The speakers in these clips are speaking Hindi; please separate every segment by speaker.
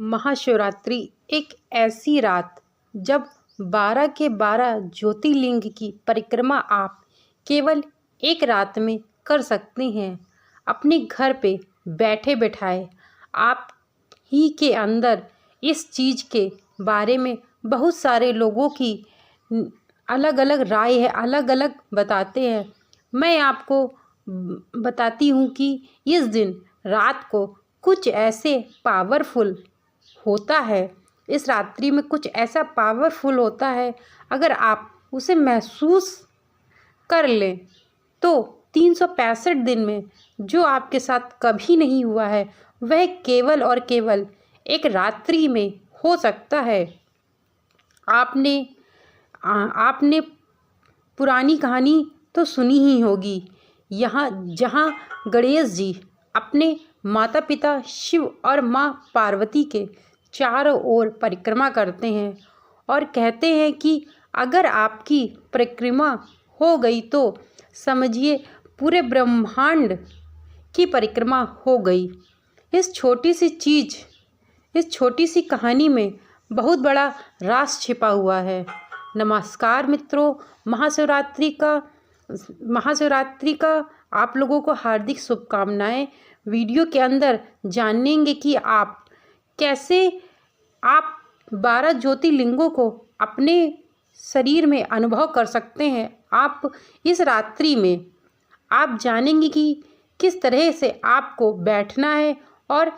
Speaker 1: महाशिवरात्रि एक ऐसी रात जब 12 के 12 ज्योतिर्लिंग की परिक्रमा आप केवल एक रात में कर सकते हैं। अपने घर पे बैठे बैठाए आप ही के अंदर इस चीज़ के बारे में बहुत सारे लोगों की अलग अलग राय है, अलग अलग बताते हैं। मैं आपको बताती हूँ कि इस दिन रात को कुछ ऐसे पावरफुल होता है, इस रात्रि में कुछ ऐसा पावरफुल होता है, अगर आप उसे महसूस कर लें तो 365 दिन में जो आपके साथ कभी नहीं हुआ है वह केवल और केवल एक रात्रि में हो सकता है। आपने पुरानी कहानी तो सुनी ही होगी, यहाँ जहाँ गणेश जी अपने माता पिता शिव और माँ पार्वती के चारों ओर परिक्रमा करते हैं और कहते हैं कि अगर आपकी परिक्रमा हो गई तो समझिए पूरे ब्रह्मांड की परिक्रमा हो गई। इस छोटी सी कहानी में बहुत बड़ा राज छिपा हुआ है। नमस्कार मित्रों, महाशिवरात्रि का आप लोगों को हार्दिक शुभकामनाएं। वीडियो के अंदर जानेंगे कि आप कैसे 12 ज्योतिर्लिंगों को अपने शरीर में अनुभव कर सकते हैं। आप इस रात्रि में आप जानेंगे कि किस तरह से आपको बैठना है और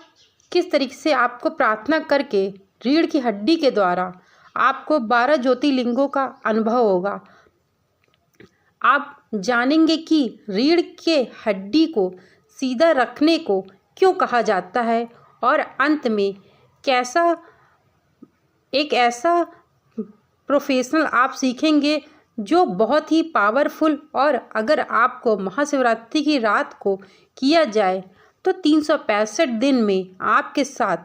Speaker 1: किस तरीके से आपको प्रार्थना करके रीढ़ की हड्डी के द्वारा आपको 12 ज्योतिर्लिंगों का अनुभव होगा। आप जानेंगे कि रीढ़ के हड्डी को सीधा रखने को क्यों कहा जाता है और अंत में एक ऐसा प्रोफेशनल आप सीखेंगे जो बहुत ही पावरफुल, और अगर आपको महाशिवरात्रि की रात को किया जाए तो 365 दिन में आपके साथ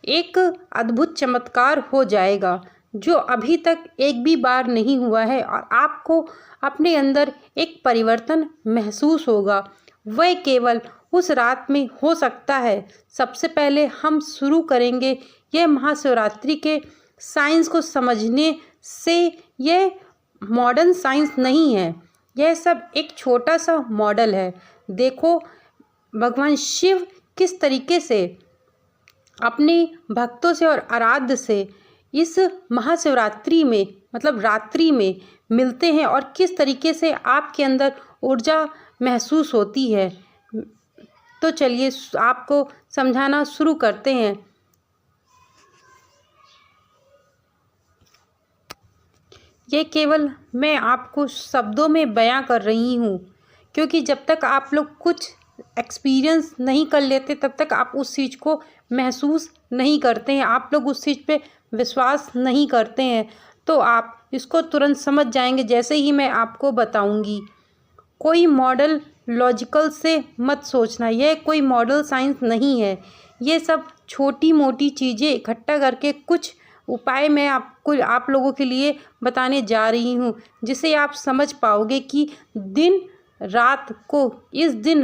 Speaker 1: एक अद्भुत चमत्कार हो जाएगा जो अभी तक एक भी बार नहीं हुआ है और आपको अपने अंदर एक परिवर्तन महसूस होगा। वह केवल उस रात में हो सकता है। सबसे पहले हम शुरू करेंगे यह महाशिवरात्रि के साइंस को समझने से। यह मॉडर्न साइंस नहीं है, यह सब एक छोटा सा मॉडल है। देखो भगवान शिव किस तरीके से अपने भक्तों से और आराध्य से इस महाशिवरात्रि में मतलब रात्रि में मिलते हैं और किस तरीके से आपके अंदर ऊर्जा महसूस होती है। तो चलिए आपको समझाना शुरू करते हैं। ये केवल मैं आपको शब्दों में बयां कर रही हूँ, क्योंकि जब तक आप लोग कुछ एक्सपीरियंस नहीं कर लेते तब तक आप उस चीज़ को महसूस नहीं करते हैं, आप लोग उस चीज़ पे विश्वास नहीं करते हैं। तो आप इसको तुरंत समझ जाएंगे जैसे ही मैं आपको बताऊंगी। कोई मॉडल लॉजिकल से मत सोचना, यह कोई मॉडल साइंस नहीं है। ये सब छोटी मोटी चीज़ें इकट्ठा करके कुछ उपाय मैं आप लोगों के लिए बताने जा रही हूँ, जिसे आप समझ पाओगे कि इस दिन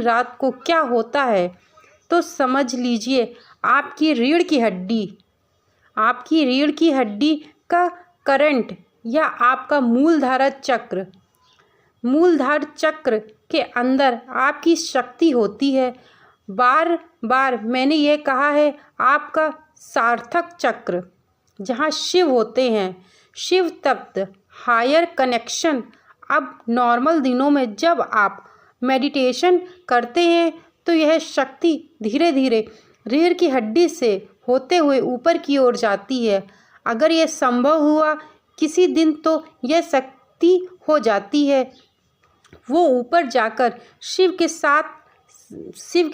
Speaker 1: रात को क्या होता है। तो समझ लीजिए आपकी रीढ़ की हड्डी का करंट या आपका मूलधारा चक्र के अंदर आपकी शक्ति होती है। बार बार मैंने ये कहा है, आपका सार्थक चक्र जहाँ शिव होते हैं, शिव तत्व हायर कनेक्शन। अब नॉर्मल दिनों में जब आप मेडिटेशन करते हैं तो यह शक्ति धीरे धीरे रीढ़ की हड्डी से होते हुए ऊपर की ओर जाती है। अगर यह संभव हुआ किसी दिन तो यह शक्ति हो जाती है, वो ऊपर जाकर शिव के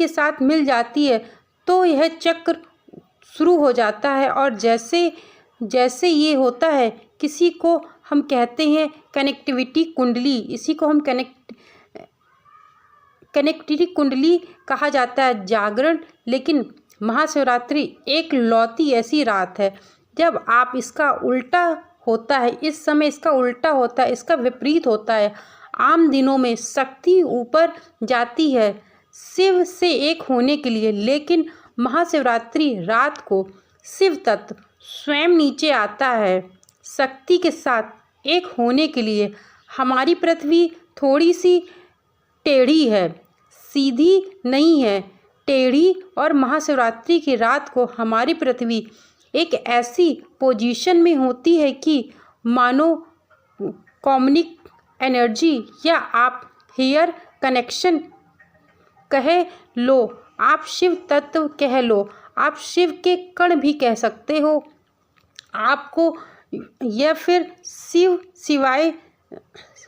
Speaker 1: साथ मिल जाती है। तो यह चक्र शुरू हो जाता है और जैसे ये होता है, किसी को हम कहते हैं कनेक्टिविटी कुंडली, इसी को हम कनेक्टिविटी कुंडली कहा जाता है, जागरण। लेकिन महाशिवरात्रि एक लौती ऐसी रात है जब आप इसका उल्टा होता है, इस समय इसका उल्टा होता है, इसका विपरीत होता है। आम दिनों में शक्ति ऊपर जाती है शिव से एक होने के लिए, लेकिन महाशिवरात्रि रात को शिव तत्व स्वयं नीचे आता है। शक्ति के साथ एक होने के लिए हमारी पृथ्वी थोड़ी सी टेढ़ी है, सीधी नहीं है, टेढ़ी। और महाशिवरात्रि की रात को हमारी पृथ्वी एक ऐसी पोजीशन में होती है कि मानो कॉम्निक एनर्जी, या आप हेयर कनेक्शन कह लो, आप शिव तत्व कह लो, आप शिव के कण भी कह सकते हो आपको, या फिर शिव सिवाय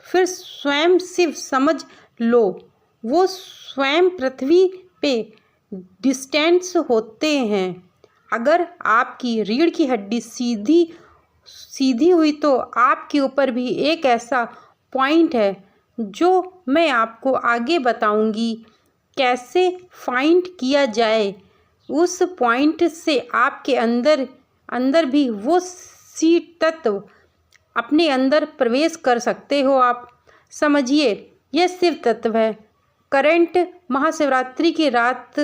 Speaker 1: फिर स्वयं शिव समझ लो। वो स्वयं पृथ्वी पे डिस्टेंस होते हैं। अगर आपकी रीढ़ की हड्डी सीधी हुई तो आपके ऊपर भी एक ऐसा पॉइंट है जो मैं आपको आगे बताऊंगी कैसे फाइंड किया जाए। उस पॉइंट से आपके अंदर भी वो सी तत्व अपने अंदर प्रवेश कर सकते हो आप। समझिए, यह शिव तत्व है। करंट महाशिवरात्रि की रात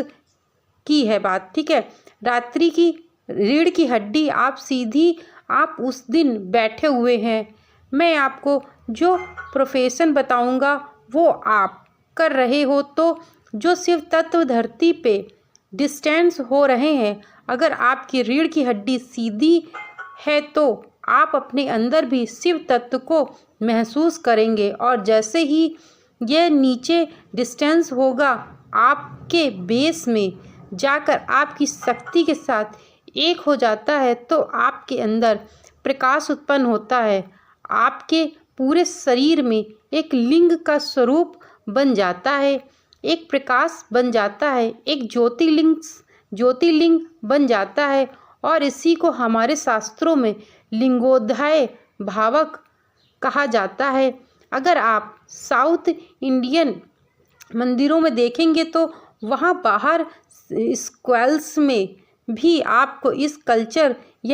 Speaker 1: की है बात, ठीक है। रात्रि की रीढ़ की हड्डी आप सीधी, आप उस दिन बैठे हुए हैं। मैं आपको जो प्रोफेशन बताऊंगा वो आप कर रहे हो, तो जो शिव तत्व धरती पे डिस्टेंस हो रहे हैं, अगर आपकी रीढ़ की हड्डी सीधी है तो आप अपने अंदर भी शिव तत्व को महसूस करेंगे। और जैसे ही यह नीचे डिस्टेंस होगा, आपके बेस में जाकर आपकी शक्ति के साथ एक हो जाता है, तो आपके अंदर प्रकाश उत्पन्न होता है। आपके पूरे शरीर में एक लिंग का स्वरूप बन जाता है, एक प्रकाश बन जाता है, एक ज्योतिर्लिंग बन जाता है। और इसी को हमारे शास्त्रों में लिंगोदय भावक कहा जाता है। अगर आप साउथ इंडियन मंदिरों में देखेंगे तो वहाँ बाहर स्क्वेल्स में भी आपको यह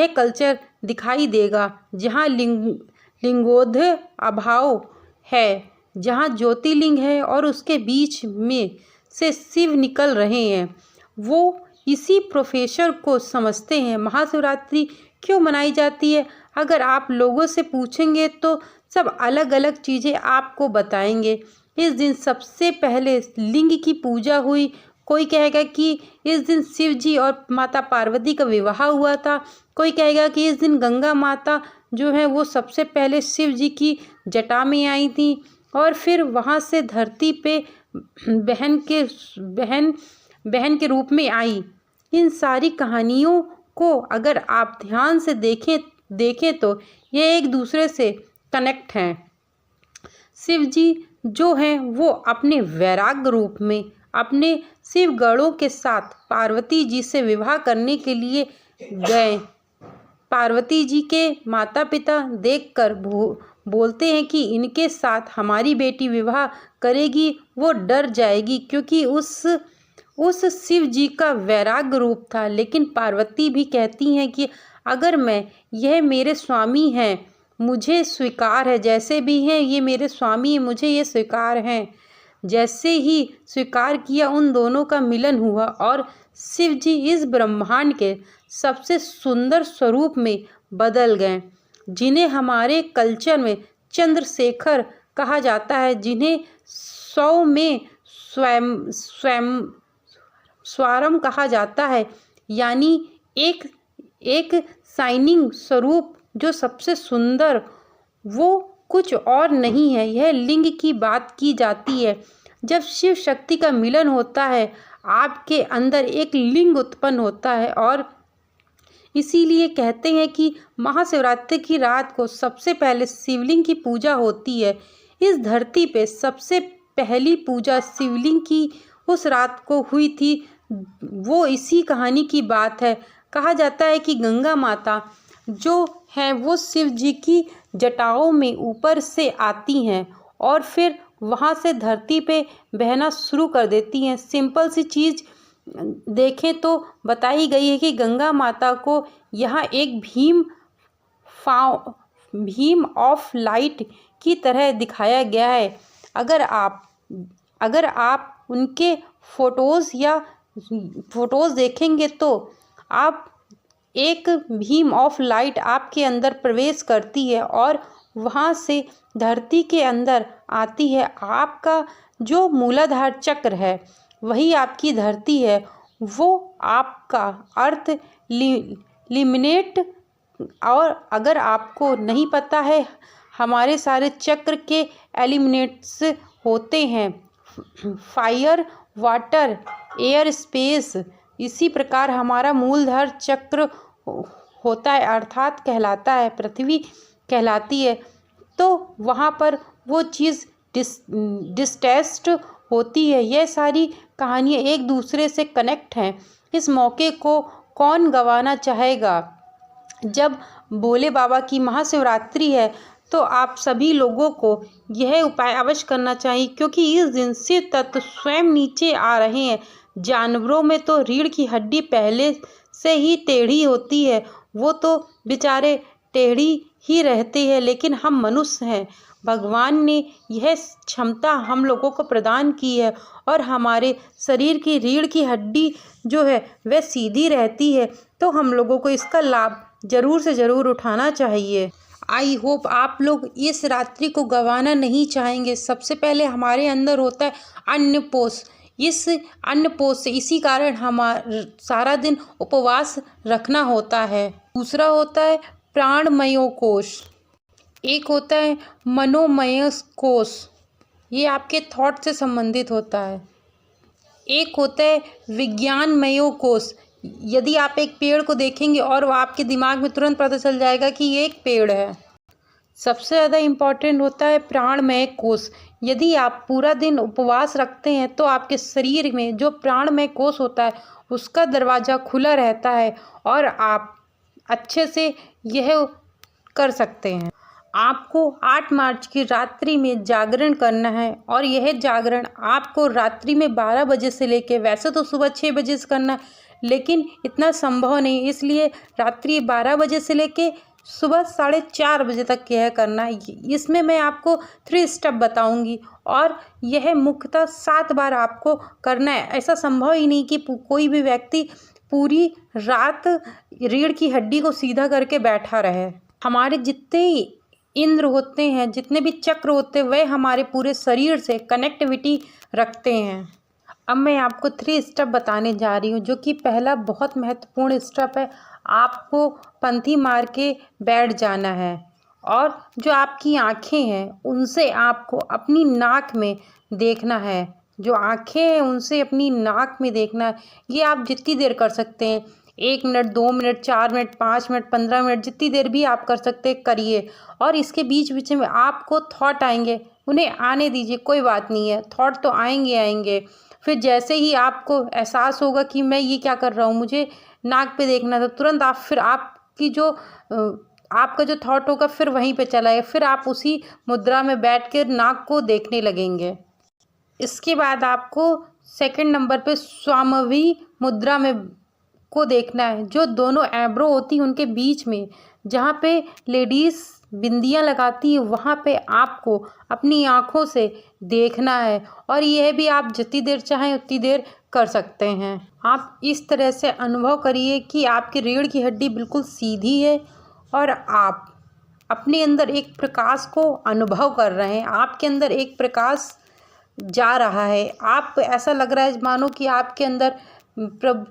Speaker 1: कल्चर दिखाई देगा, जहाँ लिंगोदय अभाव है, जहाँ ज्योतिर्लिंग है और उसके बीच में से शिव निकल रहे हैं। वो इसी प्रोफेसर को समझते हैं। महाशिवरात्रि क्यों मनाई जाती है, अगर आप लोगों से पूछेंगे तो सब अलग अलग चीज़ें आपको बताएंगे। इस दिन सबसे पहले लिंग की पूजा हुई। कोई कहेगा कि इस दिन शिव जी और माता पार्वती का विवाह हुआ था। कोई कहेगा कि इस दिन गंगा माता जो है वो सबसे पहले शिव जी की जटा में आई थी और फिर वहाँ से धरती पे बहन के रूप में आई। इन सारी कहानियों को अगर आप ध्यान से देखें तो ये एक दूसरे से कनेक्ट हैं। शिव जी जो हैं वो अपने वैराग्य रूप में अपने शिव गणों के साथ पार्वती जी से विवाह करने के लिए गए। पार्वती जी के माता पिता देखकर बोलते हैं कि इनके साथ हमारी बेटी विवाह करेगी वो डर जाएगी, क्योंकि उस शिव जी का वैराग्य रूप था। लेकिन पार्वती भी कहती हैं कि अगर यह मेरे स्वामी हैं, मुझे स्वीकार है, जैसे भी हैं ये मेरे स्वामी हैं, मुझे ये स्वीकार हैं। जैसे ही स्वीकार किया, उन दोनों का मिलन हुआ और शिव जी इस ब्रह्मांड के सबसे सुंदर स्वरूप में बदल गए, जिन्हें हमारे कल्चर में चंद्रशेखर कहा जाता है, जिन्हें 100 में स्वयं कहा जाता है, यानी एक शाइनिंग स्वरूप जो सबसे सुंदर, वो कुछ और नहीं है। यह लिंग की बात की जाती है। जब शिव शक्ति का मिलन होता है, आपके अंदर एक लिंग उत्पन्न होता है और इसीलिए कहते हैं कि महाशिवरात्रि की रात को सबसे पहले शिवलिंग की पूजा होती है। इस धरती पे सबसे पहली पूजा शिवलिंग की उस रात को हुई थी। वो इसी कहानी की बात है। कहा जाता है कि गंगा माता जो है वो शिव जी की जटाओं में ऊपर से आती हैं और फिर वहाँ से धरती पे बहना शुरू कर देती हैं। सिंपल सी चीज़ देखें तो बताई गई है कि गंगा माता को यहाँ एक भीम ऑफ लाइट की तरह दिखाया गया है। अगर आप उनके फोटोज़ देखेंगे तो आप एक बीम ऑफ लाइट आपके अंदर प्रवेश करती है और वहाँ से धरती के अंदर आती है। आपका जो मूलाधार चक्र है वही आपकी धरती है, वो आपका अर्थ लिमिनेट। और अगर आपको नहीं पता है, हमारे सारे चक्र के एलिमिनेट्स होते हैं, फायर, वाटर, एयर, स्पेस। इसी प्रकार हमारा मूलधार चक्र होता है, अर्थात कहलाता है, पृथ्वी कहलाती है। तो वहाँ पर वो चीज़ डिस्टेस्ट होती है। ये सारी कहानियाँ एक दूसरे से कनेक्ट हैं। इस मौके को कौन गंवाना चाहेगा। जब भोले बाबा की महाशिवरात्रि है तो आप सभी लोगों को यह उपाय अवश्य करना चाहिए, क्योंकि इस दिन शिव तत्व स्वयं नीचे आ रहे हैं। जानवरों में तो रीढ़ की हड्डी पहले से ही टेढ़ी होती है, वो तो बेचारे टेढ़ी ही रहते हैं, लेकिन हम मनुष्य हैं। भगवान ने यह क्षमता हम लोगों को प्रदान की है और हमारे शरीर की रीढ़ की हड्डी जो है वह सीधी रहती है। तो हम लोगों को इसका लाभ ज़रूर से ज़रूर उठाना चाहिए। आई होप आप लोग इस रात्रि को गंवाना नहीं चाहेंगे। सबसे पहले हमारे अंदर होता है अन्नपोष। इस अन्नपोष से इसी कारण हमारा सारा दिन उपवास रखना होता है। दूसरा होता है प्राणमयो कोश, एक होता है मनोमय कोश, ये आपके थॉट से संबंधित होता है। एक होता है विज्ञानमयो कोश। यदि आप एक पेड़ को देखेंगे और वह आपके दिमाग में तुरंत पता चल जाएगा कि ये एक पेड़ है। सबसे ज़्यादा इम्पॉर्टेंट होता है प्राणमय कोश। यदि आप पूरा दिन उपवास रखते हैं तो आपके शरीर में जो प्राणमय कोश होता है उसका दरवाज़ा खुला रहता है और आप अच्छे से यह कर सकते हैं। आपको 8 मार्च की रात्रि में जागरण करना है और यह जागरण आपको रात्रि में 12 बजे से लेके, वैसे तो सुबह 6 बजे से करना, लेकिन इतना संभव नहीं, इसलिए रात्रि 12 बजे से लेके सुबह 4:30 बजे तक यह करना है। इसमें मैं आपको 3 स्टेप बताऊंगी और यह मुख्यतः 7 बार आपको करना है। ऐसा संभव ही नहीं कि कोई भी व्यक्ति पूरी रात रीढ़ की हड्डी को सीधा करके बैठा रहे। हमारे जितने इंद्र होते हैं, जितने भी चक्र होते हैं, वह हमारे पूरे शरीर से कनेक्टिविटी रखते हैं। अब मैं आपको 3 स्टेप बताने जा रही हूँ, जो कि पहला बहुत महत्वपूर्ण स्टेप है। आपको पंथी मार के बैठ जाना है और जो आपकी आँखें हैं उनसे आपको अपनी नाक में देखना है। जो आँखें हैं उनसे अपनी नाक में देखना है। ये आप जितनी देर कर सकते हैं, 1 minute, 2 minute, 4 minute, 5 minute, 15 minute, जितनी देर भी आप कर सकते हैं करिए। और इसके बीच बीच में आपको थॉट आएंगे, उन्हें आने दीजिए, कोई बात नहीं है, थॉट तो आएंगे। फिर जैसे ही आपको एहसास होगा कि मैं ये क्या कर रहा हूँ, मुझे नाक पे देखना था, तुरंत आप फिर आपकी जो आपका जो थॉट होगा फिर वहीं पे चला है, फिर आप उसी मुद्रा में बैठ कर नाक को देखने लगेंगे। इसके बाद आपको सेकंड नंबर पे स्वामवी मुद्रा में को देखना है, जो दोनों एब्रो होती हैं उनके बीच में, जहाँ पे लेडीज़ बिंदियाँ लगाती हैं, वहाँ पे आपको अपनी आँखों से देखना है। और यह भी आप जितनी देर चाहें उतनी देर कर सकते हैं। आप इस तरह से अनुभव करिए कि आपकी रीढ़ की हड्डी बिल्कुल सीधी है और आप अपने अंदर एक प्रकाश को अनुभव कर रहे हैं। आपके अंदर एक प्रकाश जा रहा है। आप ऐसा लग रहा है मानो कि आपके अंदर प्रभु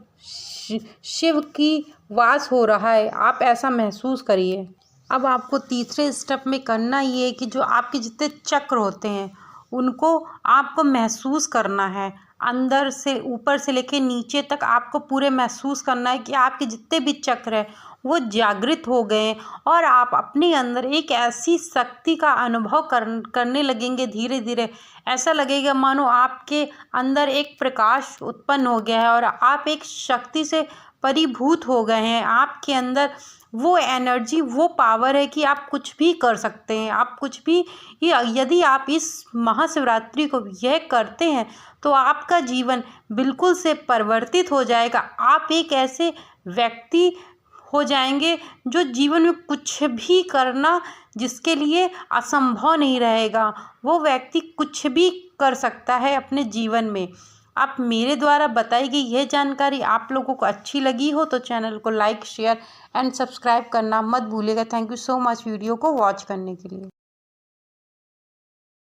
Speaker 1: शिव की वास हो रहा है। आप ऐसा महसूस करिए। अब आपको तीसरे स्टेप में करना ये है कि जो आपके जितने चक्र होते हैं उनको आपको महसूस करना है। अंदर से ऊपर से लेके नीचे तक आपको पूरे महसूस करना है कि आपके जितने भी चक्र हैं वो जागृत हो गए हैं और आप अपने अंदर एक ऐसी शक्ति का अनुभव करने लगेंगे। धीरे धीरे ऐसा लगेगा मानो आपके अंदर एक प्रकाश उत्पन्न हो गया है और आप एक शक्ति से परिभूत हो गए हैं। आपके अंदर वो एनर्जी, वो पावर है कि आप कुछ भी कर सकते हैं। आप कुछ भी, यदि आप इस महाशिवरात्रि को यह करते हैं तो आपका जीवन बिल्कुल से परिवर्तित हो जाएगा। आप एक ऐसे व्यक्ति हो जाएंगे जो जीवन में कुछ भी करना जिसके लिए असंभव नहीं रहेगा, वो व्यक्ति कुछ भी कर सकता है अपने जीवन में। आप मेरे द्वारा बताई गई यह जानकारी आप लोगों को अच्छी लगी हो तो चैनल को लाइक शेयर एंड सब्सक्राइब करना मत भूलिएगा। Thank you so much video को वॉच करने के लिए।